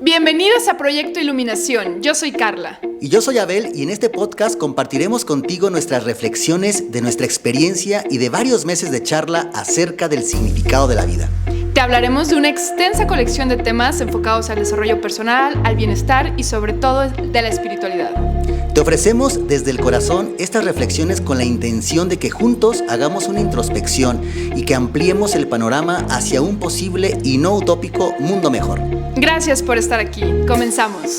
Bienvenidos a Proyecto Iluminación. Yo soy Carla. Y yo soy Abel, y en este podcast compartiremos contigo nuestras reflexiones de nuestra experiencia y de varios meses de charla acerca del significado de la vida. Te hablaremos de una extensa colección de temas enfocados al desarrollo personal, al bienestar y sobre todo de la espiritualidad. Te ofrecemos desde el corazón estas reflexiones con la intención de que juntos hagamos una introspección y que ampliemos el panorama hacia un posible y no utópico mundo mejor. Gracias por estar aquí. Comenzamos.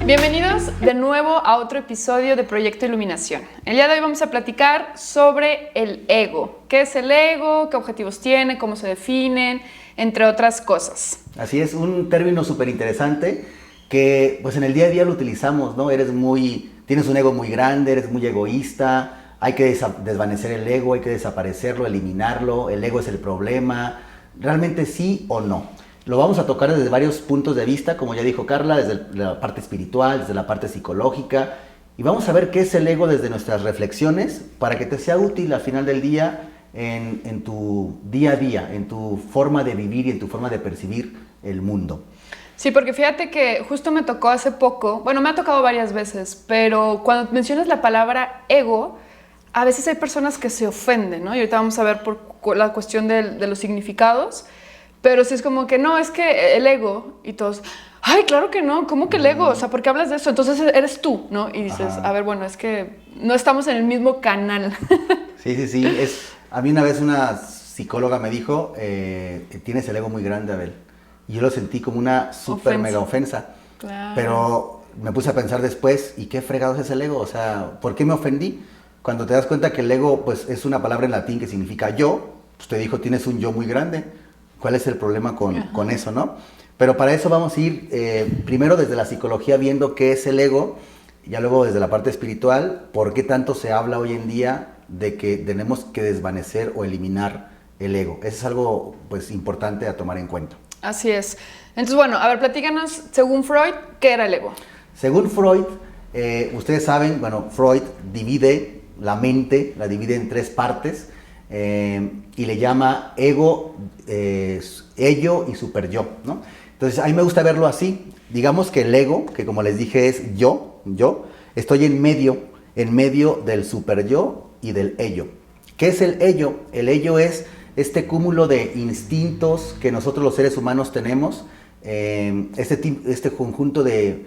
Bienvenidos de nuevo a otro episodio de Proyecto Iluminación. El día de hoy vamos a platicar sobre el ego. ¿Qué es el ego? ¿Qué objetivos tiene? ¿Cómo se definen? Entre otras cosas. Así es, un término súper interesante que pues en el día a día lo utilizamos, ¿no? Tienes un ego muy grande, eres muy egoísta, hay que desvanecer el ego, hay que desaparecerlo, eliminarlo, el ego es el problema. ¿Realmente sí o no? Lo vamos a tocar desde varios puntos de vista, como ya dijo Carla, desde la parte espiritual, desde la parte psicológica, y vamos a ver qué es el ego desde nuestras reflexiones para que te sea útil al final del día en tu día a día, en tu forma de vivir y en tu forma de percibir el mundo. Sí, porque fíjate que justo me tocó hace poco, bueno, me ha tocado varias veces, pero cuando mencionas la palabra ego, a veces hay personas que se ofenden, ¿no? Y ahorita vamos a ver por la cuestión de los significados, pero sí es como que no, es que el ego, y todos, ay, claro que no, ¿cómo que el ego? O sea, ¿por qué hablas de eso? Entonces eres tú, ¿no? Y dices, a ver, bueno, es que no estamos en el mismo canal. Sí. A mí una vez una psicóloga me dijo, tienes el ego muy grande, Abel. Y yo lo sentí como una súper mega ofensa. Claro. Pero me puse a pensar después, ¿y qué fregados es el ego? O sea, ¿por qué me ofendí? Cuando te das cuenta que el ego pues, es una palabra en latín que significa yo, pues te dijo, tienes un yo muy grande. ¿Cuál es el problema con eso, no? Pero para eso vamos a ir primero desde la psicología viendo qué es el ego, ya luego desde la parte espiritual, por qué tanto se habla hoy en día de que tenemos que desvanecer o eliminar el ego. Eso es algo pues, importante a tomar en cuenta. Así es. Entonces, bueno, a ver, platícanos, según Freud, ¿qué era el ego? Según Freud, ustedes saben, bueno, Freud divide la mente, la divide en tres partes y le llama ego, ello y superyo, ¿no? Entonces, a mí me gusta verlo así. Digamos que el ego, que como les dije es yo, estoy en medio del superyo y del ello. ¿Qué es el ello? El ello es este cúmulo de instintos que nosotros los seres humanos tenemos, este conjunto de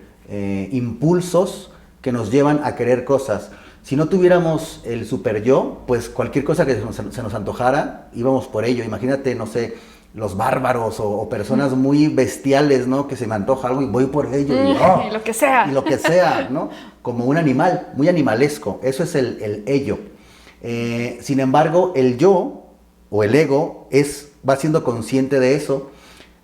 impulsos que nos llevan a querer cosas. Si no tuviéramos el super yo, pues cualquier cosa que se nos antojara, íbamos por ello. Imagínate, no sé, los bárbaros o personas muy bestiales, ¿no? Que se me antoja algo y voy por ello. Y lo que sea. Y lo que sea, ¿no? Como un animal, muy animalesco. Eso es el ello. Sin embargo, el yo o el ego va siendo consciente de eso,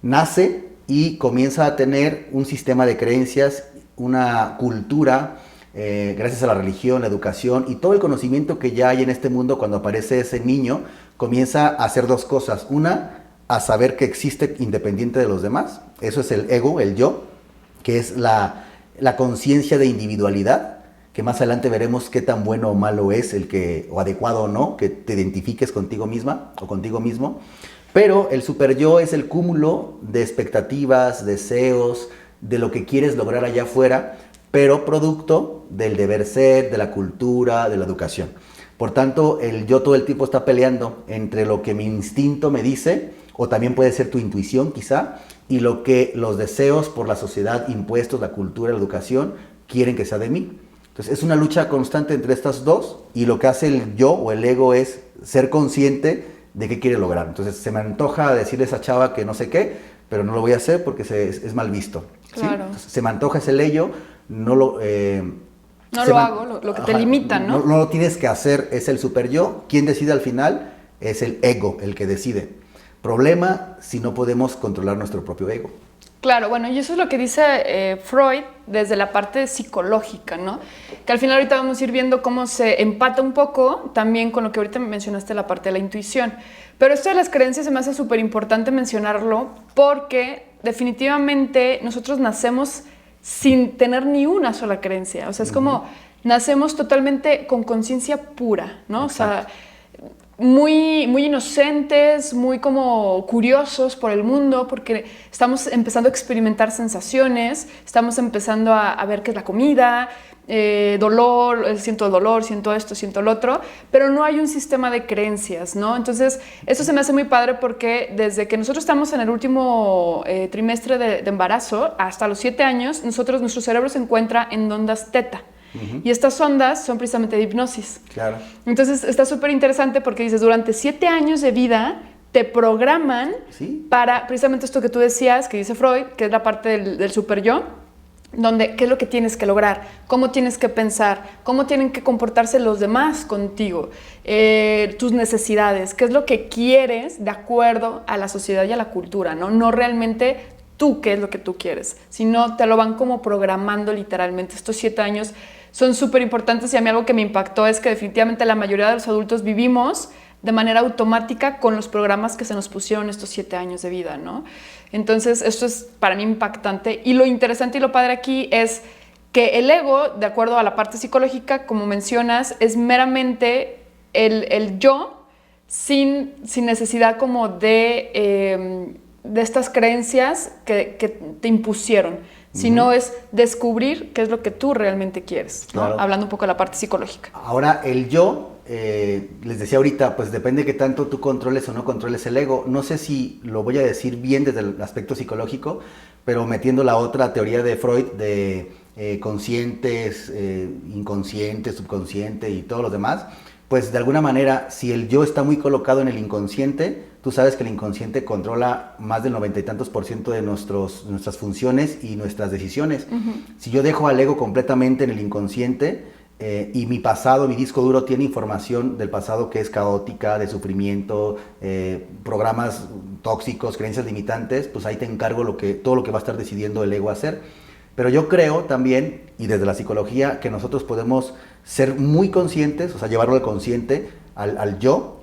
nace y comienza a tener un sistema de creencias, una cultura, gracias a la religión, la educación y todo el conocimiento que ya hay en este mundo. Cuando aparece ese niño, comienza a hacer dos cosas. Una, a saber que existe independiente de los demás. Eso es el ego, el yo, que es la conciencia de individualidad, que más adelante veremos qué tan bueno o malo es o adecuado o no, que te identifiques contigo misma o contigo mismo. Pero el super yo es el cúmulo de expectativas, deseos, de lo que quieres lograr allá afuera, pero producto del deber ser, de la cultura, de la educación. Por tanto, el yo todo el tiempo está peleando entre lo que mi instinto me dice, o también puede ser tu intuición quizá, y lo que los deseos por la sociedad impuestos, la cultura, la educación, quieren que sea de mí. Entonces es una lucha constante entre estas dos, y lo que hace el yo o el ego es ser consciente de qué quiere lograr. Entonces se me antoja decirle a esa chava que no sé qué, pero no lo voy a hacer porque es mal visto. Claro. ¿Sí? Se me antoja ese ello, no lo hago, lo que te limita, ¿no? No lo tienes que hacer, es el super yo. Quien decide al final es el ego, el que decide. Problema si no podemos controlar nuestro propio ego. Claro, bueno, y eso es lo que dice Freud desde la parte psicológica, ¿no? Que al final ahorita vamos a ir viendo cómo se empata un poco también con lo que ahorita mencionaste, la parte de la intuición. Pero esto de las creencias se me hace súper importante mencionarlo porque definitivamente nosotros nacemos sin tener ni una sola creencia. O sea, es como nacemos totalmente con conciencia pura, ¿no? Exacto. O sea, muy inocentes, muy como curiosos por el mundo, porque estamos empezando a experimentar sensaciones, estamos empezando a ver qué es la comida, dolor, siento esto, siento lo otro, pero no hay un sistema de creencias, ¿no? Entonces, eso se me hace muy padre porque desde que nosotros estamos en el último trimestre de embarazo, hasta los 7 años, nuestro cerebro se encuentra en ondas teta. Y estas ondas son precisamente de hipnosis. Claro. Entonces está súper interesante porque dices, durante 7 años de vida te programan para precisamente esto que tú decías, que dice Freud, que es la parte del super yo, donde qué es lo que tienes que lograr, cómo tienes que pensar, cómo tienen que comportarse los demás contigo, tus necesidades, qué es lo que quieres de acuerdo a la sociedad y a la cultura, ¿no? No realmente tú qué es lo que tú quieres, sino te lo van como programando literalmente. Estos 7 años son súper importantes y a mí algo que me impactó es que definitivamente la mayoría de los adultos vivimos de manera automática con los programas que se nos pusieron estos 7 años de vida, ¿no? Entonces, esto es para mí impactante. Y lo interesante y lo padre aquí es que el ego, de acuerdo a la parte psicológica, como mencionas, es meramente el yo sin necesidad como de estas creencias que te impusieron, sino es descubrir qué es lo que tú realmente quieres, ¿no? Claro. Hablando un poco de la parte psicológica. Ahora, el yo, les decía ahorita, pues depende de qué tanto tú controles o no controles el ego. No sé si lo voy a decir bien desde el aspecto psicológico, pero metiendo la otra teoría de Freud de conscientes, inconsciente, subconsciente y todos los demás, pues de alguna manera, si el yo está muy colocado en el inconsciente, tú sabes que el inconsciente controla más del 90 y tantos % de nuestras funciones y nuestras decisiones. Si yo dejo al ego completamente en el inconsciente y mi pasado, mi disco duro tiene información del pasado que es caótica, de sufrimiento, programas tóxicos, creencias limitantes, pues ahí te encargo todo lo que va a estar decidiendo el ego hacer. Pero yo creo también, y desde la psicología, que nosotros podemos ser muy conscientes, o sea, llevarlo al consciente, al yo,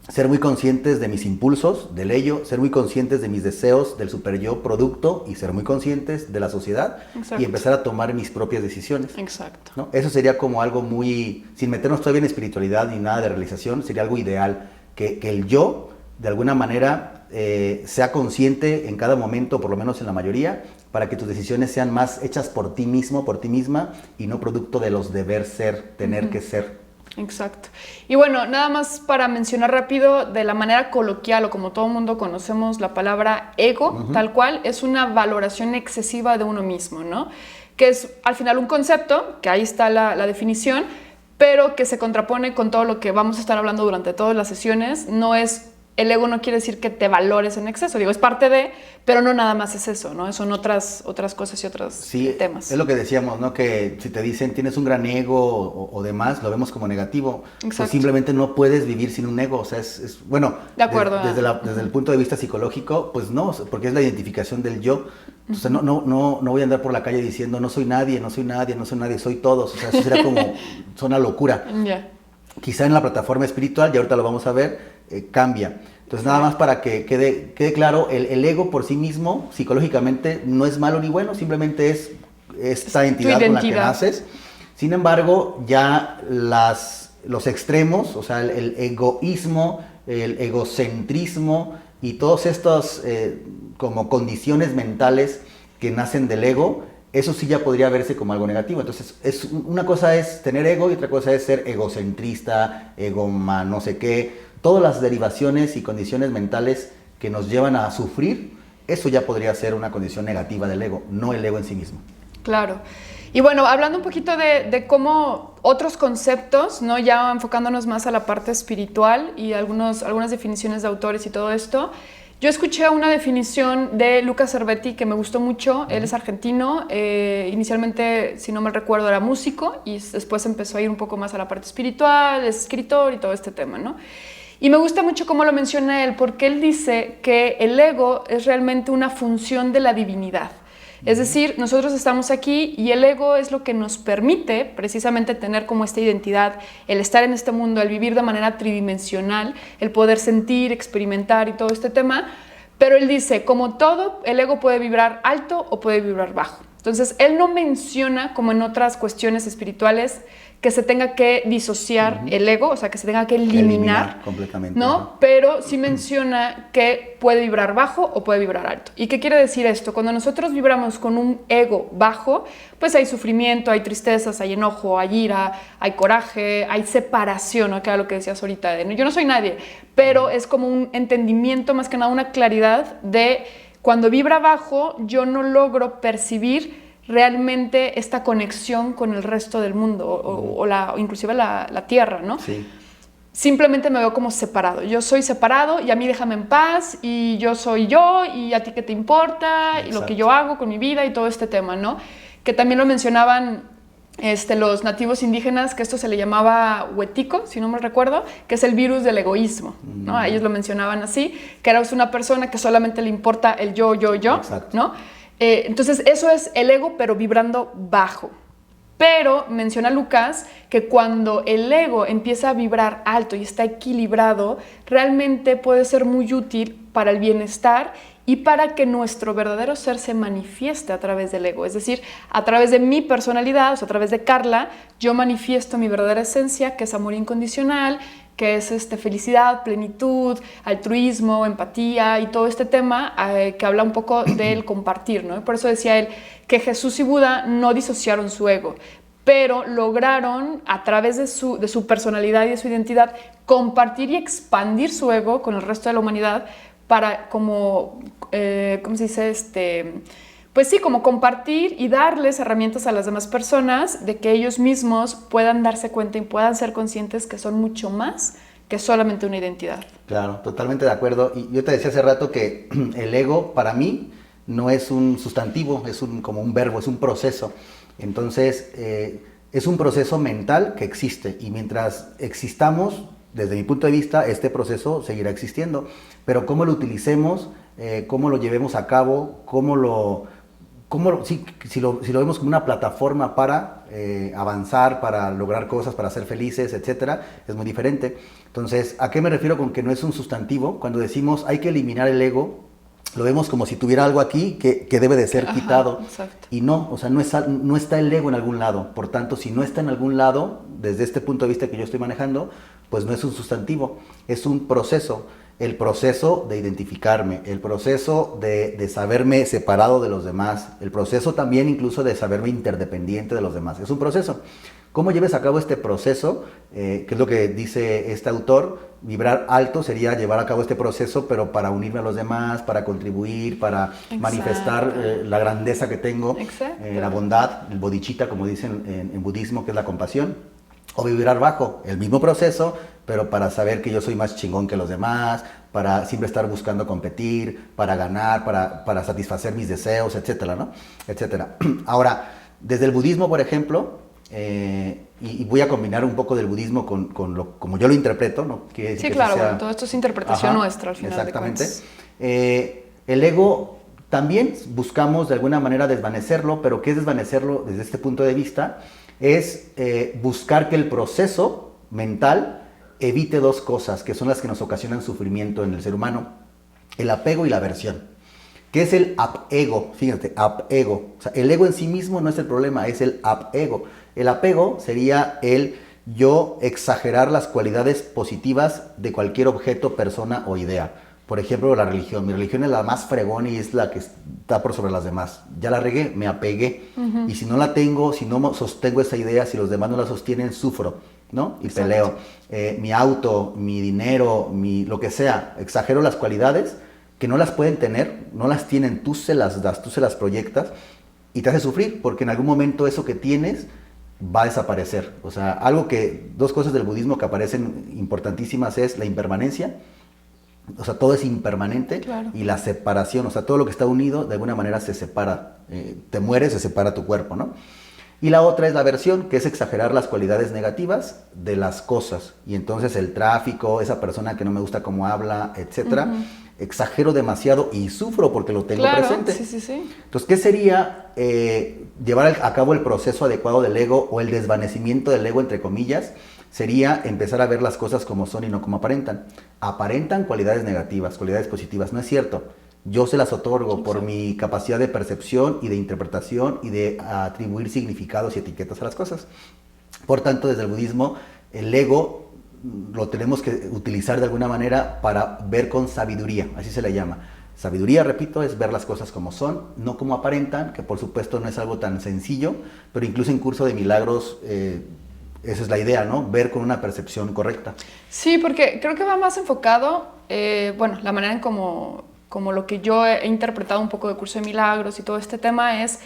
ser muy conscientes de mis impulsos, del ello, ser muy conscientes de mis deseos, del super yo producto, y ser muy conscientes de la sociedad. Exacto. Y empezar a tomar mis propias decisiones. Exacto. ¿No? Eso sería como algo muy, sin meternos todavía en espiritualidad ni nada de realización, sería algo ideal, que el yo, de alguna manera, sea consciente en cada momento, por lo menos en la mayoría, para que tus decisiones sean más hechas por ti mismo, por ti misma, y no producto de los deber ser, tener que ser. Exacto. Y bueno, nada más para mencionar rápido, de la manera coloquial o como todo el mundo conocemos la palabra ego, tal cual, es una valoración excesiva de uno mismo, ¿no? Que es al final un concepto, que ahí está la definición, pero que se contrapone con todo lo que vamos a estar hablando durante todas las sesiones. El ego no quiere decir que te valores en exceso, digo, es parte de, pero no nada más es eso, ¿no? Son otras cosas y otros temas. Es lo que decíamos, ¿no? Que si te dicen tienes un gran ego o demás, lo vemos como negativo. Exacto. Pues simplemente no puedes vivir sin un ego, o sea, bueno, de acuerdo, desde el punto de vista psicológico, pues no, porque es la identificación del yo. Entonces no voy a andar por la calle diciendo no soy nadie, soy todos, o sea, eso sería como, es una locura. Yeah. Quizá en la plataforma espiritual, y ahorita lo vamos a ver, cambia. Entonces nada más para que quede claro, el ego por sí mismo, psicológicamente, no es malo ni bueno, simplemente es esta entidad con la que naces. Sin embargo, ya los extremos, o sea, el egoísmo, el egocentrismo y todos estos como condiciones mentales que nacen del ego, eso sí ya podría verse como algo negativo. Entonces, una cosa es tener ego y otra cosa es ser egocentrista, no sé qué. Todas las derivaciones y condiciones mentales que nos llevan a sufrir, eso ya podría ser una condición negativa del ego, no el ego en sí mismo. Claro. Y bueno, hablando un poquito de cómo otros conceptos, ¿no? Ya enfocándonos más a la parte espiritual y algunas definiciones de autores y todo esto, yo escuché una definición de Luca Cervetti que me gustó mucho. Él es argentino, inicialmente, si no mal recuerdo, era músico y después empezó a ir un poco más a la parte espiritual, es escritor y todo este tema, ¿no? Y me gusta mucho cómo lo menciona él, porque él dice que el ego es realmente una función de la divinidad. Es decir, nosotros estamos aquí y el ego es lo que nos permite precisamente tener como esta identidad, el estar en este mundo, el vivir de manera tridimensional, el poder sentir, experimentar y todo este tema. Pero él dice, como todo, el ego puede vibrar alto o puede vibrar bajo. Entonces, él no menciona, como en otras cuestiones espirituales, que se tenga que disociar el ego, o sea, que se tenga que eliminar completamente, ¿no? Pero sí menciona que puede vibrar bajo o puede vibrar alto. ¿Y qué quiere decir esto? Cuando nosotros vibramos con un ego bajo, pues hay sufrimiento, hay tristezas, hay enojo, hay ira, hay coraje, hay separación, ¿no? Que era lo que decías ahorita, de, yo no soy nadie, pero es como un entendimiento, más que nada una claridad de cuando vibra bajo, yo no logro percibir realmente esta conexión con el resto del mundo o inclusive la tierra, ¿no? Sí. Simplemente me veo como separado. Yo soy separado y a mí déjame en paz y yo soy yo y a ti qué te importa. Exacto. Y lo que yo hago con mi vida y todo este tema, ¿no? Que también lo mencionaban los nativos indígenas, que esto se le llamaba huetico, si no me recuerdo, que es el virus del egoísmo, ¿no? Ellos lo mencionaban así, que eras una persona que solamente le importa el yo, Exacto. ¿no? Entonces eso es el ego, pero vibrando bajo. Pero menciona Lucas que cuando el ego empieza a vibrar alto y está equilibrado, realmente puede ser muy útil para el bienestar y para que nuestro verdadero ser se manifieste a través del ego. Es decir, a través de mi personalidad, o sea, a través de Carla, yo manifiesto mi verdadera esencia, que es amor incondicional, que es felicidad, plenitud, altruismo, empatía y todo este tema que habla un poco del compartir, ¿no? Por eso decía él que Jesús y Buda no disociaron su ego, pero lograron a través de su personalidad y de su identidad compartir y expandir su ego con el resto de la humanidad para como, ¿cómo se dice? Pues sí, como compartir y darles herramientas a las demás personas de que ellos mismos puedan darse cuenta y puedan ser conscientes que son mucho más que solamente una identidad. Claro, totalmente de acuerdo. Y yo te decía hace rato que el ego para mí no es un sustantivo, es como un verbo, es un proceso. Entonces, es un proceso mental que existe y mientras existamos, desde mi punto de vista, este proceso seguirá existiendo. Pero cómo lo utilicemos, cómo lo llevemos a cabo, si lo vemos como una plataforma para avanzar, para lograr cosas, para ser felices, etcétera, es muy diferente. Entonces, ¿a qué me refiero con que no es un sustantivo? Cuando decimos hay que eliminar el ego, lo vemos como si tuviera algo aquí que debe de ser quitado. Exacto. Y no, o sea, no está el ego en algún lado. Por tanto, si no está en algún lado, desde este punto de vista que yo estoy manejando, pues no es un sustantivo, es un proceso. El proceso de identificarme, el proceso de saberme separado de los demás, el proceso también incluso de saberme interdependiente de los demás. Es un proceso. ¿Cómo lleves a cabo este proceso? Que es lo que dice este autor, vibrar alto sería llevar a cabo este proceso, pero para unirme a los demás, para contribuir, para manifestar la grandeza que tengo, la bondad, el bodhicitta, como dicen en budismo, que es la compasión. O vibrar bajo, el mismo proceso, pero para saber que yo soy más chingón que los demás, para siempre estar buscando competir, para ganar, para satisfacer mis deseos, etcétera, ¿no? Etcétera. Ahora, desde el budismo, por ejemplo, y voy a combinar un poco del budismo como yo lo interpreto, ¿no? Sí, claro, bueno, todo esto es interpretación nuestra al final. Exactamente. El ego también buscamos de alguna manera desvanecerlo, pero ¿qué es desvanecerlo desde este punto de vista? Es buscar que el proceso mental evite dos cosas que son las que nos ocasionan sufrimiento en el ser humano: el apego y la aversión. ¿Qué es el apego? Fíjate, apego. O sea, el ego en sí mismo no es el problema, es el apego. El apego sería el yo exagerar las cualidades positivas de cualquier objeto, persona o idea. Por ejemplo, la religión. Mi religión es la más fregona y es la que está por sobre las demás. Ya la regué, me apegué. Y si no la tengo, si no sostengo esa idea, si los demás no la sostienen, sufro, ¿no? Y peleo. Mi auto, mi dinero, lo que sea, exagero las cualidades que no las pueden tener, no las tienen, tú se las das, tú se las proyectas y te hace sufrir, porque en algún momento eso que tienes va a desaparecer. O sea, dos cosas del budismo que aparecen importantísimas es la impermanencia. O sea, todo es impermanente, claro. Y la separación, o sea, todo lo que está unido de alguna manera se separa. Te mueres, se separa tu cuerpo, ¿no? Y la otra es la aversión, que es exagerar las cualidades negativas de las cosas. Y entonces el tráfico, esa persona que no me gusta cómo habla, etcétera, exagero demasiado y sufro porque lo tengo presente. Sí. Entonces, ¿qué sería llevar a cabo el proceso adecuado del ego o el desvanecimiento del ego, entre comillas? Sería empezar a ver las cosas como son y no como aparentan. Aparentan cualidades negativas, cualidades positivas. No es cierto. yo se las otorgo por mi capacidad de percepción y de interpretación y de atribuir significados y etiquetas a las cosas. Por tanto, desde el budismo, el ego lo tenemos que utilizar de alguna manera para ver con sabiduría, así se le llama. Sabiduría, repito, es ver las cosas como son, no como aparentan, que por supuesto no es algo tan sencillo, pero incluso en Curso de Milagros esa es la idea, ¿no? Ver con una percepción correcta. Sí, porque creo que va más enfocado, bueno, la manera en como lo que yo he interpretado un poco de Curso de Milagros y todo este tema es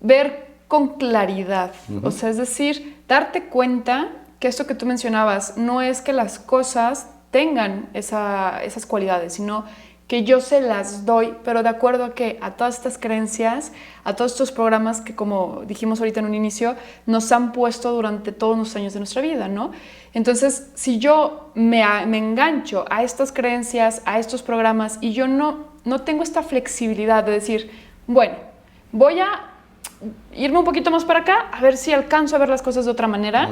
ver con claridad. O sea, es decir, darte cuenta que esto que tú mencionabas no es que las cosas tengan esas cualidades, sino que yo se las doy, pero de acuerdo a que a todas estas creencias, a todos estos programas que, como dijimos ahorita en un inicio, nos han puesto durante todos los años de nuestra vida, ¿no? Entonces, si yo me engancho a estas creencias, a estos programas, y yo no tengo esta flexibilidad de decir, bueno, voy a irme un poquito más para acá, a ver si alcanzo a ver las cosas de otra manera,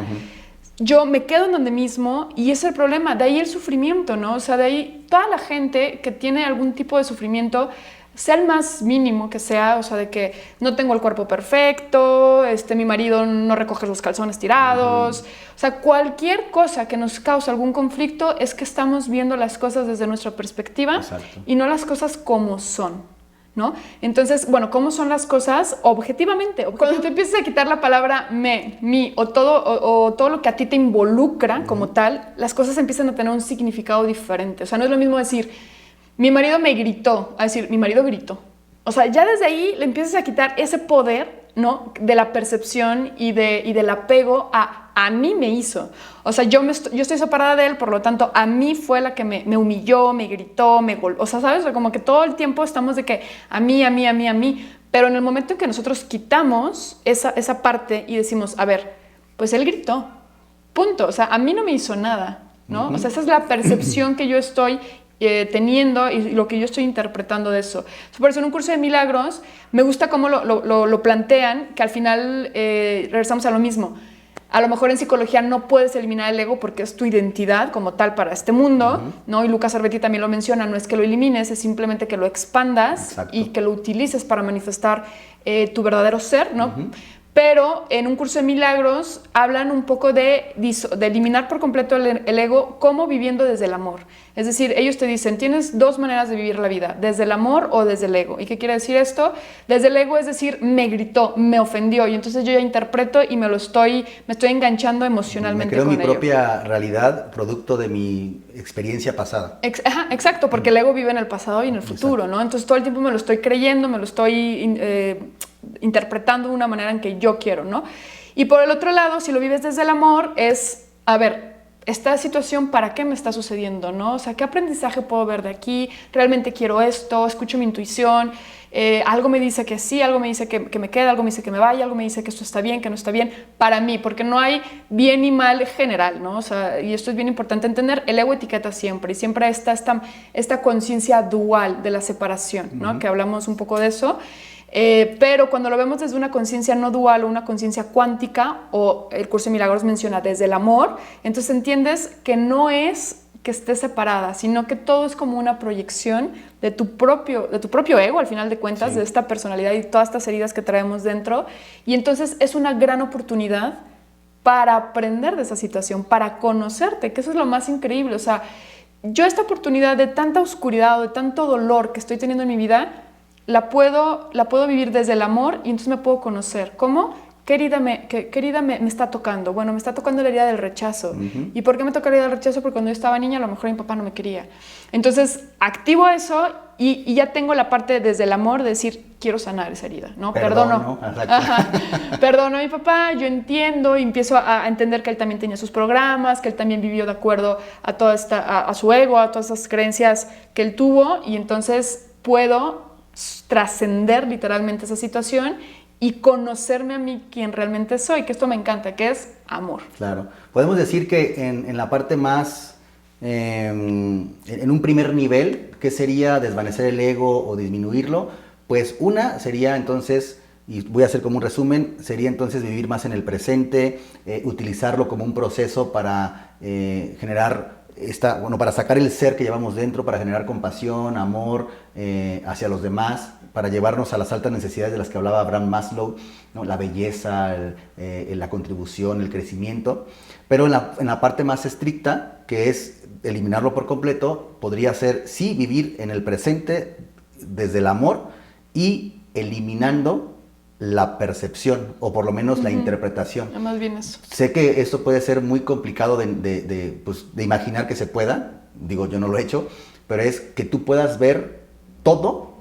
yo me quedo en donde mismo y ese es el problema, de ahí el sufrimiento, ¿no? O sea, de ahí toda la gente que tiene algún tipo de sufrimiento, sea el más mínimo que sea, o sea, de que no tengo el cuerpo perfecto, mi marido no recoge los calzones tirados, o sea, cualquier cosa que nos cause algún conflicto es que estamos viendo las cosas desde nuestra perspectiva. Exacto. Y no las cosas como son, ¿no? Entonces, bueno, ¿cómo son las cosas objetivamente? Cuando te empiezas a quitar la palabra me, mi o todo lo que a ti te involucra como tal, las cosas empiezan a tener un significado diferente. O sea, no es lo mismo decir, mi marido me gritó, a decir, mi marido gritó. O sea, ya desde ahí le empiezas a quitar ese poder, ¿no? De la percepción y del apego a mí me hizo. O sea, yo estoy separada de él, por lo tanto, a mí fue la que me humilló, me gritó, me golpeó. O sea, ¿sabes? O sea, como que todo el tiempo estamos de que a mí. Pero en el momento en que nosotros quitamos esa parte y decimos, a ver, pues él gritó, punto. O sea, a mí no me hizo nada, ¿no? O sea, esa es la percepción que yo estoy teniendo y lo que yo estoy interpretando de eso. Por eso en un curso de milagros me gusta cómo lo plantean, que al final regresamos a lo mismo. A lo mejor en psicología no puedes eliminar el ego porque es tu identidad como tal para este mundo, ¿no? Y Lucas Arbetti también lo menciona, no es que lo elimines, es simplemente que lo expandas. Exacto. Y que lo utilices para manifestar tu verdadero ser, ¿no? Pero en un curso de milagros hablan un poco de eliminar por completo el ego, como viviendo desde el amor. Es decir, ellos te dicen, tienes dos maneras de vivir la vida, desde el amor o desde el ego. ¿Y qué quiere decir esto? Desde el ego es decir, me gritó, me ofendió, y entonces yo ya interpreto y me estoy enganchando emocionalmente con ello. Me creo mi propia realidad, producto de mi experiencia pasada. Exacto, porque el ego vive en el pasado y en el futuro, ¿no? Entonces todo el tiempo me lo estoy creyendo, me lo estoy interpretando de una manera en que yo quiero, ¿no? Y por el otro lado, si lo vives desde el amor, es, a ver, esta situación, ¿para qué me está sucediendo, no? O sea, ¿qué aprendizaje puedo ver de aquí? ¿Realmente quiero esto? ¿Escucho mi intuición? Algo me dice que sí, algo me dice que me quede, algo me dice que me vaya, algo me dice que esto está bien, que no está bien, para mí, porque no hay bien y mal general, ¿no? O sea, y esto es bien importante entender, el ego etiqueta siempre, y siempre está esta conciencia dual de la separación, ¿no? Que hablamos un poco de eso. Pero cuando lo vemos desde una conciencia no dual o una conciencia cuántica, o el curso de milagros menciona desde el amor, entonces entiendes que no es que esté separada, sino que todo es como una proyección de tu propio ego, al final de cuentas, sí, de esta personalidad y todas estas heridas que traemos dentro, y entonces es una gran oportunidad para aprender de esa situación, para conocerte, que eso es lo más increíble. O sea, yo esta oportunidad de tanta oscuridad o de tanto dolor que estoy teniendo en mi vida, la puedo vivir desde el amor, y entonces me puedo conocer. ¿Cómo? ¿Qué herida me está tocando? Bueno, me está tocando la herida del rechazo. ¿Y por qué me toca la herida del rechazo? Porque cuando yo estaba niña, a lo mejor mi papá no me quería. Entonces, activo eso y ya tengo la parte desde el amor de decir, quiero sanar esa herida, ¿no? Perdono. Perdono a mi papá, yo entiendo, y empiezo a entender que él también tenía sus programas, que él también vivió de acuerdo a su ego, a todas esas creencias que él tuvo, y entonces puedo trascender literalmente esa situación y conocerme a mí quien realmente soy, que esto me encanta, que es amor. Claro. Podemos decir que en la parte más, en un primer nivel, ¿qué sería desvanecer el ego o disminuirlo? Pues una sería entonces, y voy a hacer como un resumen, sería entonces vivir más en el presente, utilizarlo como un proceso para generar para sacar el ser que llevamos dentro, para generar compasión, amor hacia los demás, para llevarnos a las altas necesidades de las que hablaba Abraham Maslow, ¿no? La belleza, la contribución, el crecimiento. Pero en la parte más estricta, que es eliminarlo por completo, podría ser sí vivir en el presente desde el amor y eliminando la percepción, o por lo menos la interpretación. Más bien eso. Sé que esto puede ser muy complicado de imaginar que se pueda, digo, yo no lo he hecho, pero es que tú puedas ver todo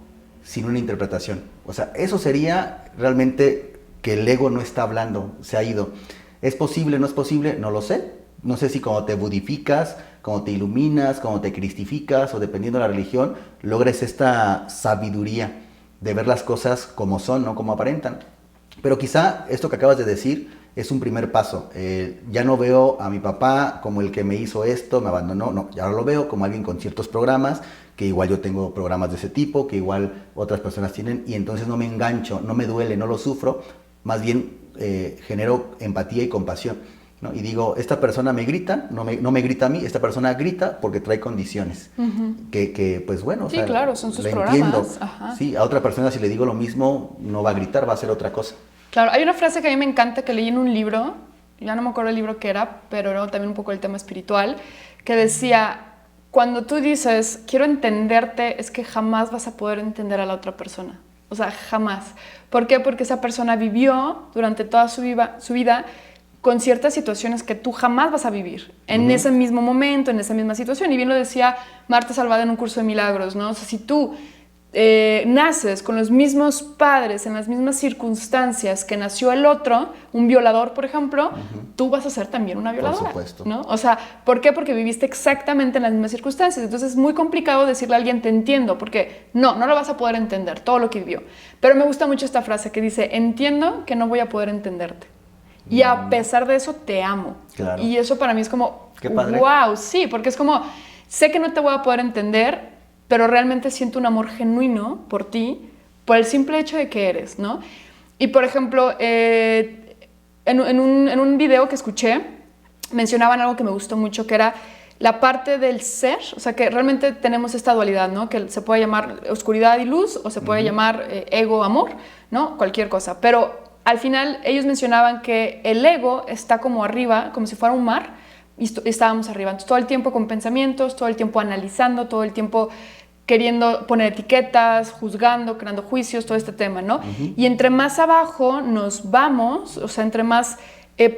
sin una interpretación. O sea, eso sería realmente que el ego no está hablando, se ha ido. ¿Es posible, no es posible? No lo sé. No sé si cuando te budificas, cuando te iluminas, cuando te cristificas, o dependiendo de la religión, logres esta sabiduría de ver las cosas como son, no como aparentan. Pero quizá esto que acabas de decir es un primer paso. Ya no veo a mi papá como el que me hizo esto, me abandonó. No, ya lo veo como alguien con ciertos programas, que igual yo tengo programas de ese tipo, que igual otras personas tienen, y entonces no me engancho, no me duele, no lo sufro, más bien genero empatía y compasión, ¿no? Y digo, esta persona me grita, no me grita a mí, esta persona grita porque trae condiciones, que pues bueno, sí, o sea, claro, son sus entiendo. programas. Ajá. Sí, a otra persona si le digo lo mismo, no va a gritar, va a hacer otra cosa. Claro, hay una frase que a mí me encanta que leí en un libro, ya no me acuerdo el libro que era, pero era también un poco el tema espiritual, que decía, cuando tú dices, quiero entenderte, es que jamás vas a poder entender a la otra persona. O sea, jamás. ¿Por qué? Porque esa persona vivió durante toda su vida con ciertas situaciones que tú jamás vas a vivir en ese mismo momento, en esa misma situación. Y bien lo decía Marta Salvada en un curso de milagros, ¿no? O sea, si tú naces con los mismos padres, en las mismas circunstancias que nació el otro, un violador, por ejemplo, tú vas a ser también una violadora. Por supuesto. ¿No? O sea, ¿por qué? Porque viviste exactamente en las mismas circunstancias. Entonces es muy complicado decirle a alguien te entiendo, porque no lo vas a poder entender, todo lo que vivió. Pero me gusta mucho esta frase que dice, entiendo que no voy a poder entenderte. Y a pesar de eso, te amo. Claro. Y eso para mí es como, qué padre. Wow, sí, porque es como, sé que no te voy a poder entender, pero realmente siento un amor genuino por ti, por el simple hecho de que eres, ¿no? Y por ejemplo, en un video que escuché, mencionaban algo que me gustó mucho, que era la parte del ser, o sea, que realmente tenemos esta dualidad, ¿no? Que se puede llamar oscuridad y luz, o se puede llamar ego, amor, ¿no? Cualquier cosa. Pero al final ellos mencionaban que el ego está como arriba, como si fuera un mar, y estábamos arriba. Entonces, todo el tiempo con pensamientos, todo el tiempo analizando, todo el tiempo queriendo poner etiquetas, juzgando, creando juicios, todo este tema, ¿no? Y entre más abajo nos vamos, o sea, entre más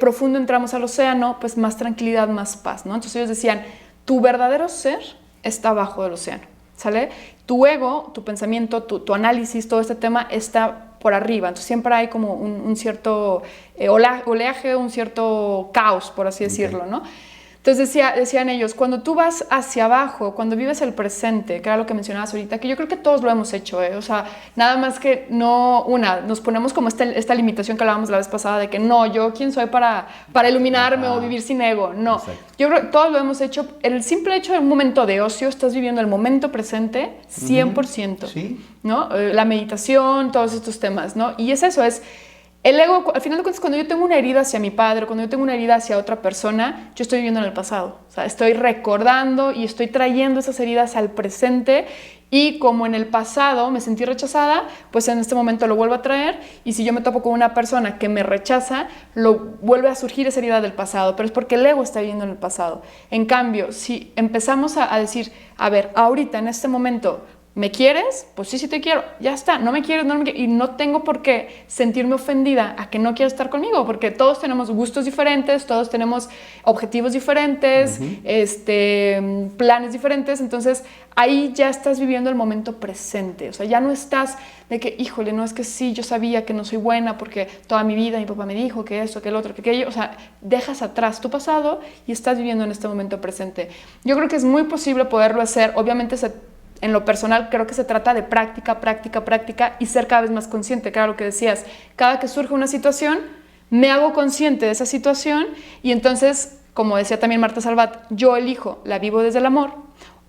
profundo entramos al océano, pues más tranquilidad, más paz, ¿no? Entonces ellos decían, tu verdadero ser está abajo del océano, ¿sale? Tu ego, tu pensamiento, tu análisis, todo este tema está por arriba. Entonces siempre hay como un cierto oleaje, un cierto caos, por así decirlo, ¿no? Entonces decían ellos, cuando tú vas hacia abajo, cuando vives el presente, que era lo que mencionabas ahorita, que yo creo que todos lo hemos hecho, o sea, nada más que nos ponemos como esta limitación que hablábamos la vez pasada de que no, yo quién soy para iluminarme o vivir sin ego, no. Exacto. Yo creo que todos lo hemos hecho. El simple hecho de un momento de ocio, estás viviendo el momento presente 100%, ¿sí? ¿No? La meditación, todos estos temas, ¿no? Y es eso, es... El ego, al final de cuentas, cuando yo tengo una herida hacia mi padre, cuando yo tengo una herida hacia otra persona, yo estoy viviendo en el pasado. O sea, estoy recordando y estoy trayendo esas heridas al presente, y como en el pasado me sentí rechazada, pues en este momento lo vuelvo a traer, y si yo me topo con una persona que me rechaza, vuelve a surgir esa herida del pasado, pero es porque el ego está viviendo en el pasado. En cambio, si empezamos a decir, a ver, ahorita, en este momento, ¿me quieres? Pues sí, sí te quiero. Ya está. ¿No me quieres? No me quieres. Y no tengo por qué sentirme ofendida a que no quieras estar conmigo, porque todos tenemos gustos diferentes, todos tenemos objetivos diferentes, planes diferentes. Entonces, ahí ya estás viviendo el momento presente. O sea, ya no estás de que, híjole, no, es que sí, yo sabía que no soy buena porque toda mi vida mi papá me dijo que esto, que el otro, que aquello. O sea, dejas atrás tu pasado y estás viviendo en este momento presente. Yo creo que es muy posible poderlo hacer. Obviamente, en lo personal, creo que se trata de práctica y ser cada vez más consciente, que era lo que decías. Cada que surge una situación, me hago consciente de esa situación, y entonces, como decía también Marta Salvat, yo elijo, la vivo desde el amor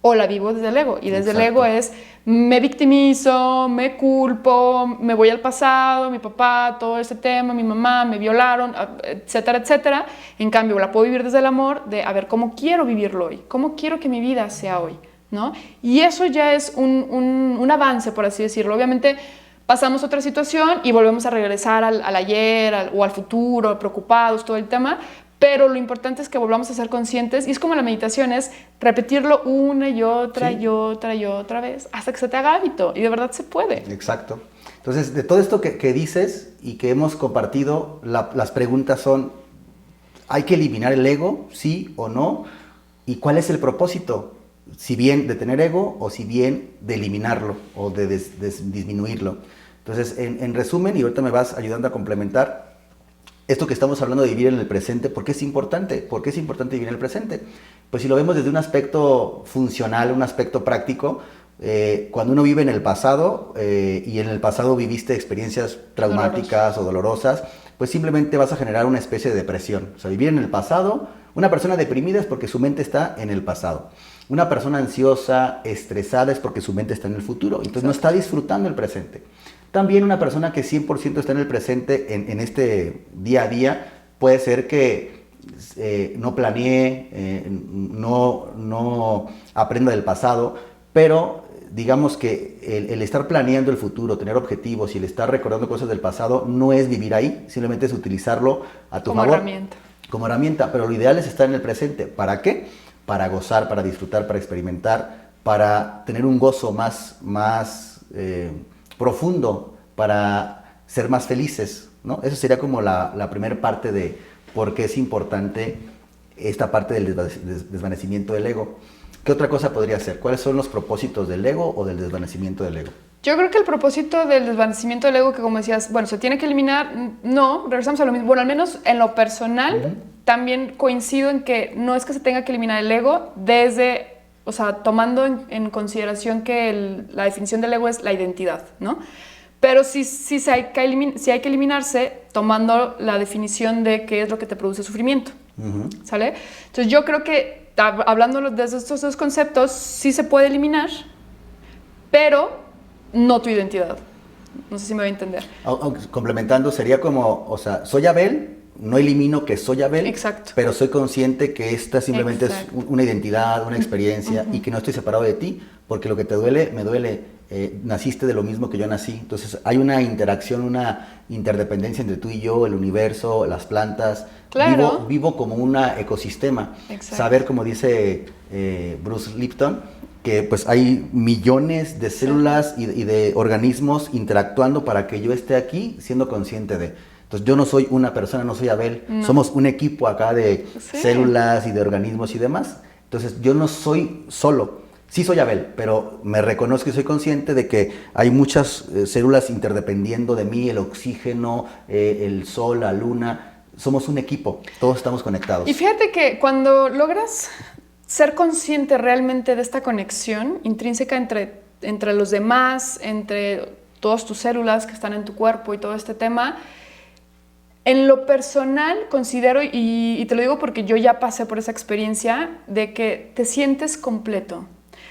o la vivo desde el ego. Y desde el ego Exacto. es, me victimizo, me culpo, me voy al pasado, mi papá, todo ese tema, mi mamá, me violaron, etcétera, etcétera. En cambio, la puedo vivir desde el amor de, a ver, ¿cómo quiero vivirlo hoy? ¿Cómo quiero que mi vida sea hoy? ¿No? Y eso ya es un avance, por así decirlo. Obviamente, pasamos otra situación y volvemos a regresar al ayer o al futuro, preocupados, todo el tema. Pero lo importante es que volvamos a ser conscientes y es como la meditación, es repetirlo una y otra y otra y otra vez hasta que se te haga hábito y de verdad se puede. Exacto. Entonces, de todo esto que dices y que hemos compartido, las preguntas son, ¿hay que eliminar el ego, sí o no? ¿Y cuál es el propósito? Si bien de tener ego o si bien de eliminarlo o de disminuirlo. Entonces, en resumen, y ahorita me vas ayudando a complementar, esto que estamos hablando de vivir en el presente, ¿por qué es importante? ¿Por qué es importante vivir en el presente? Pues si lo vemos desde un aspecto funcional, un aspecto práctico, cuando uno vive en el pasado y en el pasado viviste experiencias traumáticas o dolorosas, pues simplemente vas a generar una especie de depresión. O sea, vivir en el pasado, una persona deprimida es porque su mente está en el pasado. Una persona ansiosa, estresada es porque su mente está en el futuro. Entonces no está disfrutando el presente. También una persona que 100% está en el presente, en este día a día, puede ser que no planee, no aprenda del pasado, pero digamos que el estar planeando el futuro, tener objetivos y el estar recordando cosas del pasado no es vivir ahí, simplemente es utilizarlo a tu favor. Como herramienta, pero lo ideal es estar en el presente. ¿Para qué? Para gozar, para disfrutar, para experimentar, para tener un gozo más profundo, para ser más felices, ¿no? Eso sería como la primera parte de por qué es importante esta parte del desvanecimiento del ego. ¿Qué otra cosa podría ser? ¿Cuáles son los propósitos del ego o del desvanecimiento del ego? Yo creo que el propósito del desvanecimiento del ego, que como decías, bueno, se tiene que eliminar, no, regresamos a lo mismo. Bueno, al menos en lo personal, también coincido en que no es que se tenga que eliminar el ego desde, o sea, tomando en consideración que la definición del ego es la identidad, ¿no? Pero sí hay que eliminarse tomando la definición de qué es lo que te produce sufrimiento, ¿sale? Entonces yo creo que, hablando desde estos dos conceptos, sí se puede eliminar, pero no tu identidad. No sé si me voy a entender. Complementando, sería como, o sea, soy Abel, no elimino que soy Abel, exacto, pero soy consciente que esta simplemente exacto. Es una identidad, una experiencia y que no estoy separado de ti, porque lo que te duele, me duele. Naciste de lo mismo que yo nací. Entonces hay una una interdependencia entre tú y yo, el universo, las plantas. Claro. Vivo como un ecosistema. Exacto. Saber, como dice Bruce Lipton, que pues hay millones de células y de organismos interactuando para que yo esté aquí siendo consciente de. Entonces yo no soy una persona, no soy Abel, somos un equipo acá de células y de organismos y demás. Entonces yo no soy solo. Sí soy Abel, pero me reconozco y soy consciente de que hay muchas células interdependiendo de mí, el oxígeno, el sol, la luna. Somos un equipo, todos estamos conectados. Y fíjate que cuando logras ser consciente realmente de esta conexión intrínseca entre los demás, entre todas tus células que están en tu cuerpo y todo este tema, en lo personal considero, y te lo digo porque yo ya pasé por esa experiencia, de que te sientes completo.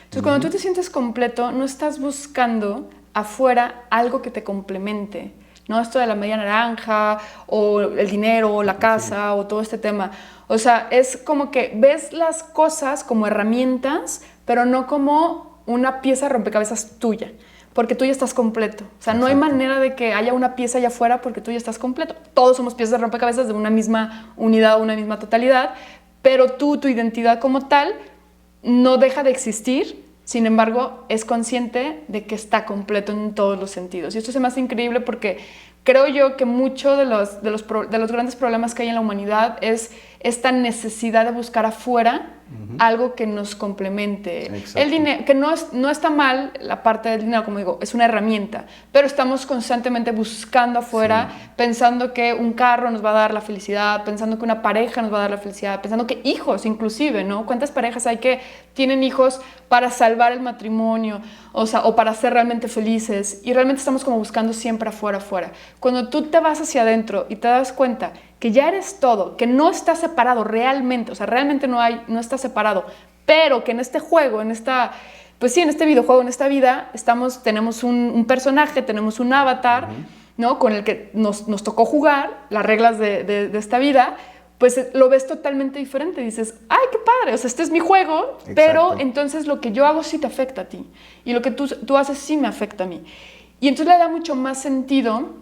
Entonces, cuando tú te sientes completo, no estás buscando afuera algo que te complemente, ¿no? Esto de la media naranja, o el dinero, o la casa, o todo este tema. O sea, es como que ves las cosas como herramientas, pero no como una pieza de rompecabezas tuya, porque tú ya estás completo. O sea, no hay manera de que haya una pieza allá afuera porque tú ya estás completo. Todos somos piezas de rompecabezas de una misma unidad, una misma totalidad, pero tu identidad como tal no deja de existir, sin embargo, es consciente de que está completo en todos los sentidos. Y esto se me hace increíble porque creo yo que mucho de los grandes problemas que hay en la humanidad es esta necesidad de buscar afuera algo que nos complemente. Exacto. El dinero, que no está mal la parte del dinero, como digo, es una herramienta, pero estamos constantemente buscando afuera, pensando que un carro nos va a dar la felicidad, pensando que una pareja nos va a dar la felicidad, pensando que hijos inclusive, ¿no? ¿Cuántas parejas hay que tienen hijos para salvar el matrimonio, o para ser realmente felices? Y realmente estamos como buscando siempre afuera. Cuando tú te vas hacia adentro y te das cuenta que ya eres todo, que no estás separado realmente, o sea, realmente no está separado, pero que en este juego, pues sí, en este videojuego, en esta vida, tenemos un personaje, tenemos un avatar, ¿no? Con el que nos tocó jugar las reglas de esta vida, pues lo ves totalmente diferente. Dices, ¡ay, qué padre! O sea, este es mi juego, pero entonces lo que yo hago sí te afecta a ti. Y lo que tú haces sí me afecta a mí. Y entonces le da mucho más sentido,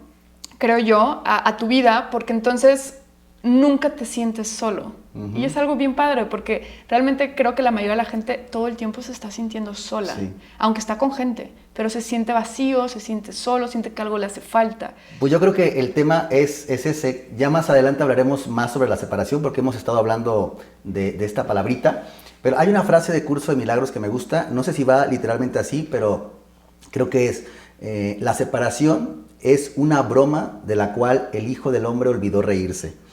creo yo, a tu vida, porque entonces nunca te sientes solo. Y es algo bien padre, porque realmente creo que la mayoría de la gente todo el tiempo se está sintiendo sola, aunque está con gente, pero se siente vacío, se siente solo, siente que algo le hace falta. Pues yo creo que el tema es ese. Ya más adelante hablaremos más sobre la separación, porque hemos estado hablando de esta palabrita, pero hay una frase de Curso de Milagros que me gusta, no sé si va literalmente así, pero creo que es, la separación es una broma de la cual el Hijo del Hombre olvidó reírse.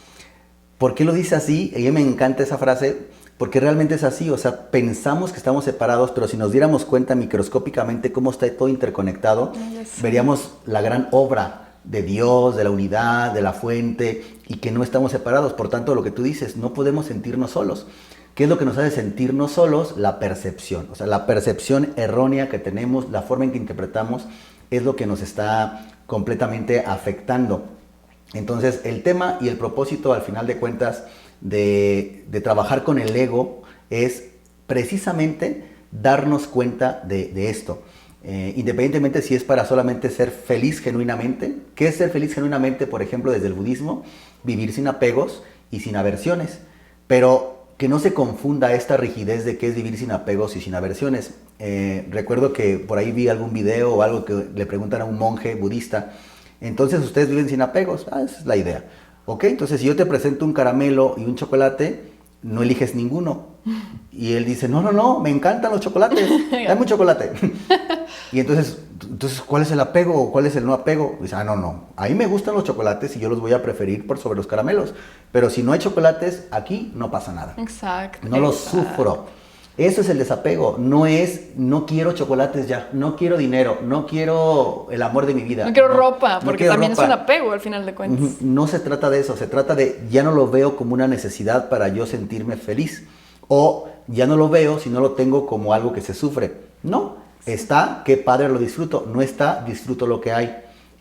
¿Por qué lo dice así? A mí me encanta esa frase, porque realmente es así. O sea, pensamos que estamos separados, pero si nos diéramos cuenta microscópicamente cómo está todo interconectado, veríamos la gran obra de Dios, de la unidad, de la fuente, y que no estamos separados. Por tanto, lo que tú dices, no podemos sentirnos solos. ¿Qué es lo que nos hace sentirnos solos? La percepción. O sea, la percepción errónea que tenemos, la forma en que interpretamos, es lo que nos está completamente afectando. Entonces, el tema y el propósito, al final de cuentas, de trabajar con el ego es precisamente darnos cuenta de esto. Independientemente si es para solamente ser feliz genuinamente. ¿Qué es ser feliz genuinamente? Por ejemplo, desde el budismo, vivir sin apegos y sin aversiones. Pero que no se confunda esta rigidez de qué es vivir sin apegos y sin aversiones. Recuerdo que por ahí vi algún video o algo que le preguntan a un monje budista. Entonces, ¿ustedes viven sin apegos? Esa es la idea. ¿Ok? Entonces, si yo te presento un caramelo y un chocolate, no eliges ninguno. Y él dice, no, me encantan los chocolates. Dame un chocolate. Y entonces, ¿cuál es el apego o cuál es el no apego? Dice, no. A mí me gustan los chocolates y yo los voy a preferir por sobre los caramelos. Pero si no hay chocolates, aquí no pasa nada. Exacto. No los sufro. Eso es el desapego, no quiero chocolates ya, no quiero dinero, no quiero el amor de mi vida. No quiero ropa, porque también es un apego al final de cuentas. No se trata de eso, se trata de ya no lo veo como una necesidad para yo sentirme feliz. O ya no lo veo si no lo tengo como algo que se sufre. No, está, qué padre lo disfruto, no está, disfruto lo que hay.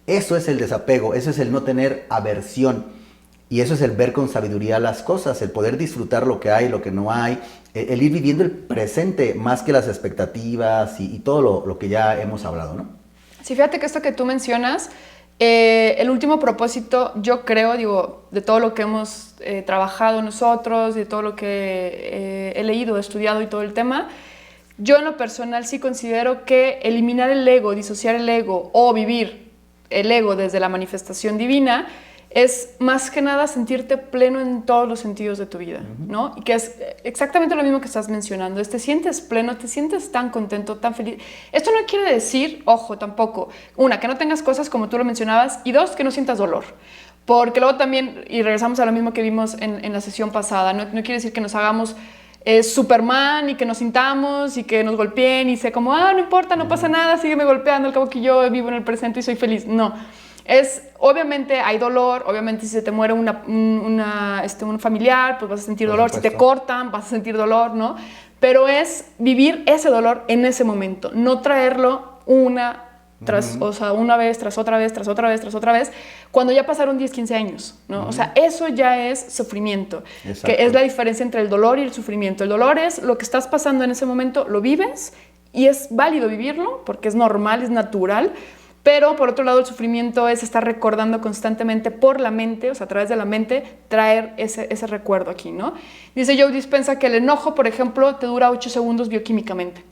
Eso es el desapego, eso es el no tener aversión. Y eso es el ver con sabiduría las cosas, el poder disfrutar lo que hay, lo que no hay, el ir viviendo el presente más que las expectativas y todo lo que ya hemos hablado, ¿no? Sí, fíjate que esto que tú mencionas, el último propósito, yo creo, de todo lo que hemos trabajado nosotros, de todo lo que he leído, he estudiado y todo el tema, yo en lo personal sí considero que eliminar el ego, disociar el ego o vivir el ego desde la manifestación divina es más que nada sentirte pleno en todos los sentidos de tu vida, ¿no? Y que es exactamente lo mismo que estás mencionando, te sientes pleno, te sientes tan contento, tan feliz. Esto no quiere decir, ojo, tampoco, una, que no tengas cosas como tú lo mencionabas, y dos, que no sientas dolor. Porque luego también, y regresamos a lo mismo que vimos en la sesión pasada, no quiere decir que nos hagamos Superman y que nos sintamos y que nos golpeen y sea como, no importa, no pasa nada, sígueme golpeando, al cabo que yo vivo en el presente y soy feliz. No. Obviamente hay dolor, obviamente si se te muere un familiar, pues vas a sentir dolor, si te cortan, vas a sentir dolor, ¿no? Pero es vivir ese dolor en ese momento, no traerlo una vez, tras otra vez, tras otra vez, tras otra vez, cuando ya pasaron 10, 15 años, ¿no? O sea, eso ya es sufrimiento, que es la diferencia entre el dolor y el sufrimiento. El dolor es lo que estás pasando en ese momento, lo vives y es válido vivirlo porque es normal, es natural. Pero por otro lado el sufrimiento es estar recordando constantemente por la mente, o sea, a través de la mente, traer ese recuerdo aquí, ¿no? Dice Joe Dispenza que el enojo, por ejemplo, te dura 8 segundos bioquímicamente.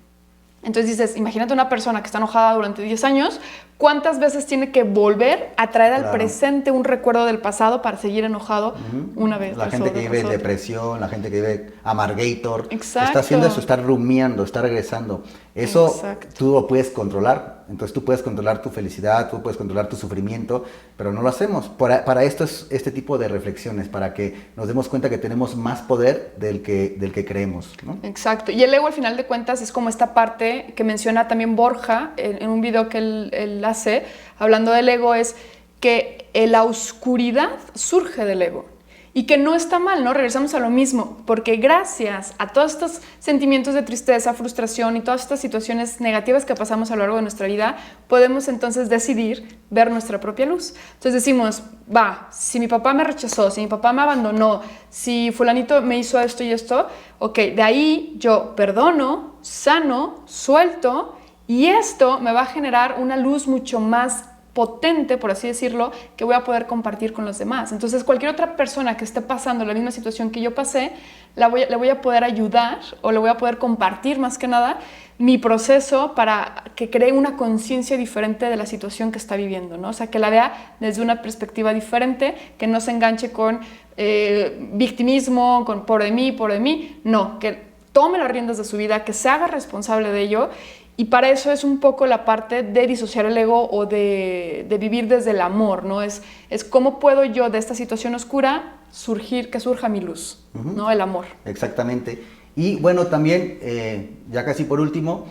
Entonces dices, imagínate una persona que está enojada durante 10 años, ¿cuántas veces tiene que volver a traer al presente un recuerdo del pasado para seguir enojado una vez? La gente que vive depresión, la gente que vive amargator, Exacto. Está haciendo eso, está rumiando, está regresando. Eso Exacto. Tú lo puedes controlar. Entonces tú puedes controlar tu felicidad, tú puedes controlar tu sufrimiento, pero no lo hacemos. Para esto es este tipo de reflexiones, para que nos demos cuenta que tenemos más poder del que creemos, ¿no? Exacto. Y el ego, al final de cuentas, es como esta parte que menciona también Borja en un video que él hace, hablando del ego, es que la oscuridad surge del ego. y que no está mal, ¿no? Regresamos a lo mismo, porque gracias a todos estos sentimientos de tristeza, frustración y todas estas situaciones negativas que pasamos a lo largo de nuestra vida, podemos entonces decidir ver nuestra propia luz. Entonces decimos, si mi papá me rechazó, si mi papá me abandonó, si fulanito me hizo esto y esto, ok, de ahí yo perdono, sano, suelto, y esto me va a generar una luz mucho más potente, por así decirlo, que voy a poder compartir con los demás. Entonces, cualquier otra persona que esté pasando la misma situación que yo pasé, le voy a poder ayudar o le voy a poder compartir más que nada mi proceso para que cree una conciencia diferente de la situación que está viviendo, ¿no? O sea, que la vea desde una perspectiva diferente, que no se enganche con victimismo, con por de mí, no, que tome las riendas de su vida, que se haga responsable de ello. Y para eso es un poco la parte de disociar el ego o de vivir desde el amor, ¿no? Es cómo puedo yo de esta situación oscura que surja mi luz, ¿no? El amor. Exactamente. Y bueno, también, ya casi por último,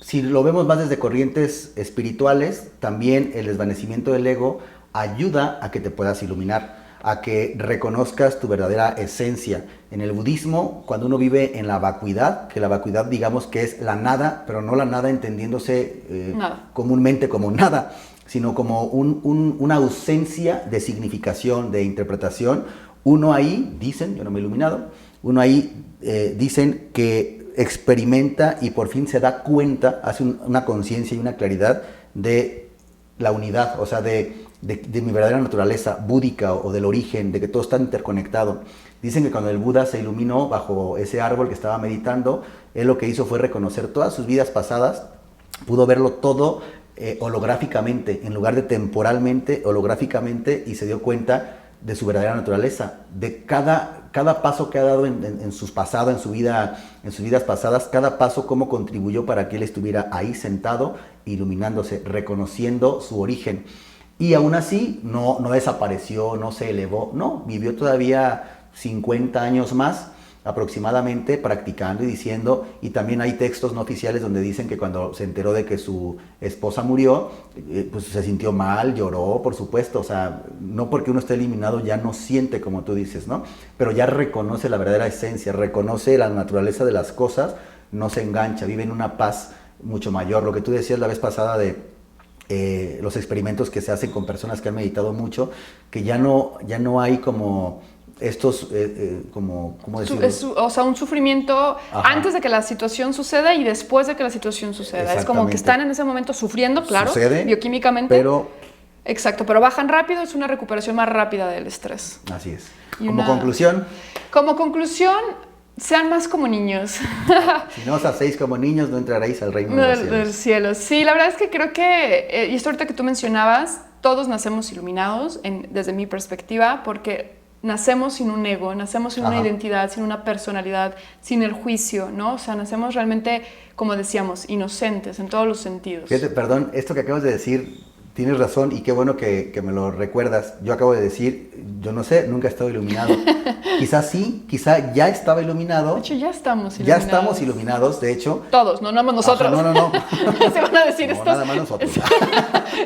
si lo vemos más desde corrientes espirituales, también el desvanecimiento del ego ayuda a que te puedas iluminar, a que reconozcas tu verdadera esencia. En el budismo, cuando uno vive en la vacuidad, que la vacuidad digamos que es la nada, pero no la nada entendiéndose comúnmente como nada, sino como una ausencia de significación, de interpretación, uno ahí, dicen, yo no me he iluminado, uno ahí dicen que experimenta y por fin se da cuenta, hace una conciencia y una claridad de la unidad, o sea, de mi verdadera naturaleza búdica o del origen, de que todo está interconectado. Dicen que cuando el Buda se iluminó bajo ese árbol que estaba meditando, él lo que hizo fue reconocer todas sus vidas pasadas, pudo verlo todo holográficamente, en lugar de temporalmente, holográficamente, y se dio cuenta de su verdadera naturaleza, de cada paso que ha dado en sus pasados, en sus vidas pasadas, cada paso cómo contribuyó para que él estuviera ahí sentado, iluminándose, reconociendo su origen. Y aún así no desapareció, no se elevó, no, vivió todavía 50 años más aproximadamente practicando y diciendo, y también hay textos no oficiales donde dicen que cuando se enteró de que su esposa murió, pues se sintió mal, lloró, por supuesto, o sea, no porque uno esté eliminado ya no siente como tú dices, ¿no? Pero ya reconoce la verdadera esencia, reconoce la naturaleza de las cosas, no se engancha, vive en una paz mucho mayor. Lo que tú decías la vez pasada de los experimentos que se hacen con personas que han meditado mucho, que ya no hay como estos, ¿cómo decirlo? O sea, un sufrimiento antes de que la situación suceda y después de que la situación suceda. Es como que están en ese momento sufriendo, claro, sucede, bioquímicamente. Pero... Exacto, pero bajan rápido, es una recuperación más rápida del estrés. Así es. Conclusión. Como conclusión, sean más como niños. Si no os hacéis como niños, no entraréis al reino del cielo. Sí, la verdad es que creo que, y esto ahorita que tú mencionabas, todos nacemos iluminados, desde mi perspectiva, porque nacemos sin un ego, nacemos sin una identidad, sin una personalidad, sin el juicio, ¿no? O sea, nacemos realmente, como decíamos, inocentes en todos los sentidos. Fíjate, perdón, esto que acabas de decir, tienes razón y qué bueno que me lo recuerdas. Yo acabo de decir, yo no sé, nunca he estado iluminado. Quizás sí, quizá ya estaba iluminado. De hecho, ya estamos iluminados. Ya estamos iluminados, de hecho. Todos, no nada más nosotros. No. Se van a decir estos. Nada más nosotros.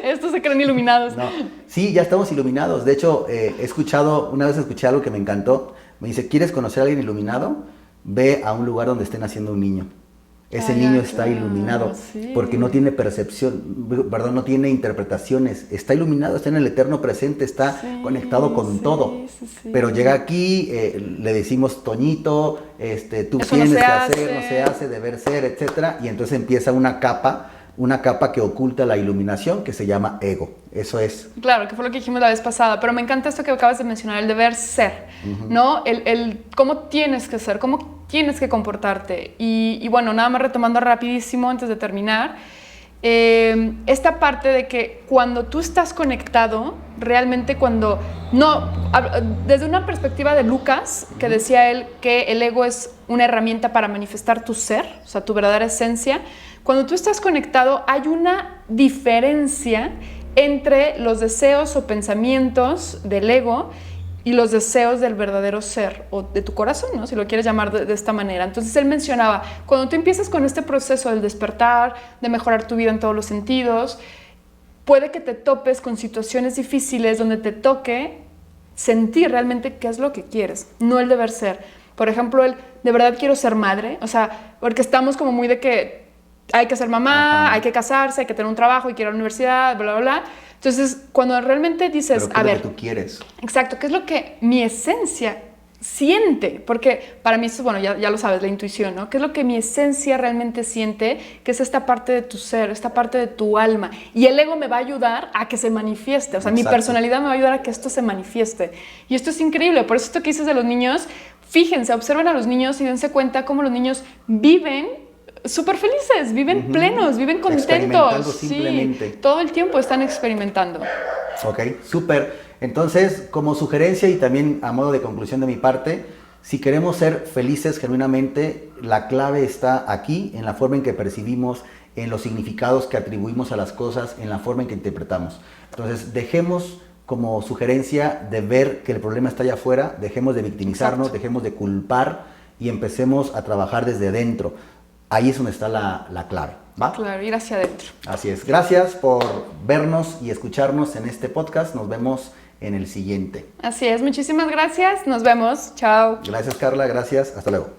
Estos se creen iluminados. No. Sí, ya estamos iluminados. De hecho, una vez escuché algo que me encantó. Me dice, ¿quieres conocer a alguien iluminado? Ve a un lugar donde estén haciendo un niño. Ese niño está iluminado, sí, porque no tiene percepción, perdón, no tiene interpretaciones, está iluminado, está en el eterno presente, está conectado con todo. Pero llega aquí, le decimos Toñito, tú eso tienes no que hacer, no se hace, deber ser, etcétera, y entonces empieza una capa que oculta la iluminación, que se llama ego. Eso es. Claro, que fue lo que dijimos la vez pasada, pero me encanta esto que acabas de mencionar, el deber ser, ¿no? El cómo tienes que ser, cómo tienes que comportarte. Y bueno, nada más retomando rapidísimo antes de terminar, esta parte de que cuando tú estás conectado, realmente desde una perspectiva de Lucas, que decía él que el ego es una herramienta para manifestar tu ser, o sea, tu verdadera esencia, cuando tú estás conectado hay una diferencia entre los deseos o pensamientos del ego y los deseos del verdadero ser o de tu corazón, ¿no? Si lo quieres llamar de esta manera. Entonces él mencionaba, cuando tú empiezas con este proceso del despertar, de mejorar tu vida en todos los sentidos, puede que te topes con situaciones difíciles donde te toque sentir realmente qué es lo que quieres, no el deber ser. Por ejemplo, el de verdad quiero ser madre, o sea, porque estamos como muy de que hay que ser mamá, Ajá. hay que casarse, hay que tener un trabajo, hay que ir a la universidad, bla, bla, bla. Entonces, cuando realmente dices, Pero ¿qué a es lo ver, que tú quieres? exacto, ¿qué es lo que mi esencia siente? Porque para mí esto, bueno, ya lo sabes, la intuición, ¿no? ¿Qué es lo que mi esencia realmente siente? Que es esta parte de tu ser, esta parte de tu alma. Y el ego me va a ayudar a que se manifieste. O sea, mi Exacto. personalidad me va a ayudar a que esto se manifieste. Y esto es increíble. Por eso esto que dices de los niños, fíjense, observen a los niños y dense cuenta cómo los niños viven súper felices, viven plenos, viven Experimentando contentos. simplemente. Sí, todo el tiempo están experimentando. Ok, súper. Entonces, como sugerencia y también a modo de conclusión de mi parte, si queremos ser felices genuinamente, la clave está aquí, en la forma en que percibimos, en los significados que atribuimos a las cosas, en la forma en que interpretamos. Entonces, dejemos como sugerencia de ver que el problema está allá afuera, dejemos de victimizarnos, Exacto. dejemos de culpar y empecemos a trabajar desde dentro. Ahí es donde está la clave, ¿va? Claro, ir hacia adentro. Así es. Gracias por vernos y escucharnos en este podcast. Nos vemos en el siguiente. Así es, muchísimas gracias. Nos vemos. Chao. Gracias, Carla. Gracias. Hasta luego.